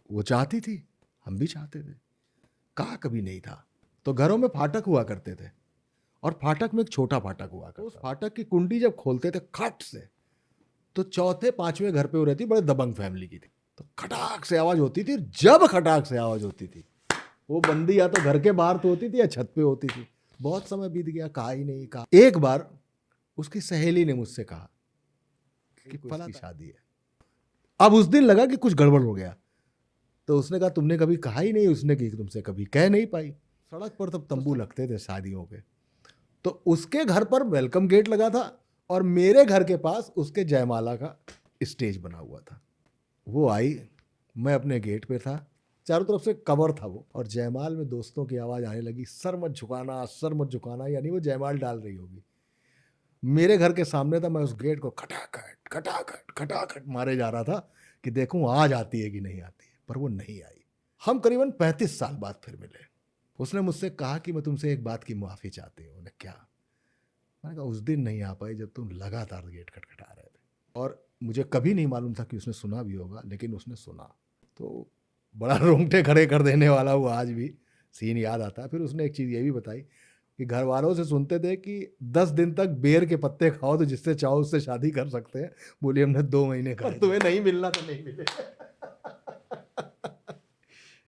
वो चाहती थी, हम भी चाहते थे, कहा कभी नहीं था। तो घरों में फाटक हुआ करते थे और फाटक में एक छोटा फाटक हुआ करता। उस फाटक की कुंडी जब खोलते थे खट से, तो चौथे पांचवें घर पे वो रहती, बड़े दबंग फैमिली की थी, तो खटाक से आवाज होती थी। जब खटाक से आवाज होती थी, वो बंदी या तो घर के बाहर तो होती थी या छत पे होती थी। बहुत समय बीत गया, कहा ही नहीं। कहा एक बार उसकी सहेली ने मुझसे कहा कि फला की शादी है। अब उस दिन लगा कि कुछ गड़बड़ हो गया, तो उसने कहा तुमने कभी कहा ही नहीं उसने कि तुमसे कभी कह नहीं पाई। सड़क पर तब तंबू लगते थे शादियों के, तो उसके घर पर वेलकम गेट लगा था और मेरे घर के पास उसके जयमाला का स्टेज बना हुआ था। वो आई, मैं अपने गेट पे था, चारों तरफ से कवर था वो, और जयमाल में दोस्तों की आवाज़ आने लगी, सर मत झुकाना, सर मत झुकाना, यानी वो जयमाल डाल रही होगी। मेरे घर के सामने था, मैं उस गेट को खटाखट खटाखट खटाखट मारे जा रहा था कि देखूं आज आती है कि नहीं आती है, पर वो नहीं आई। हम करीबन 35 साल बाद फिर मिले। उसने मुझसे कहा कि मैं तुमसे एक बात की माफ़ी चाहती हूँ। उन्हें क्या? मैंने कहा उस दिन नहीं आ पाई जब तुम लगातार गेट खटखटा रहे थे, और मुझे कभी नहीं मालूम था कि उसने सुना भी होगा, लेकिन उसने सुना। तो बड़ा रोंगटे खड़े कर देने वाला वो आज भी सीन याद आता है। फिर उसने एक चीज़ ये भी बताई कि घर वालों से सुनते थे कि 10 दिन तक बेर के पत्ते खाओ तो जिससे चाहो उससे शादी कर सकते हैं। बोली हमने 2 महीने कर, तुम्हें नहीं मिलना तो नहीं मिले।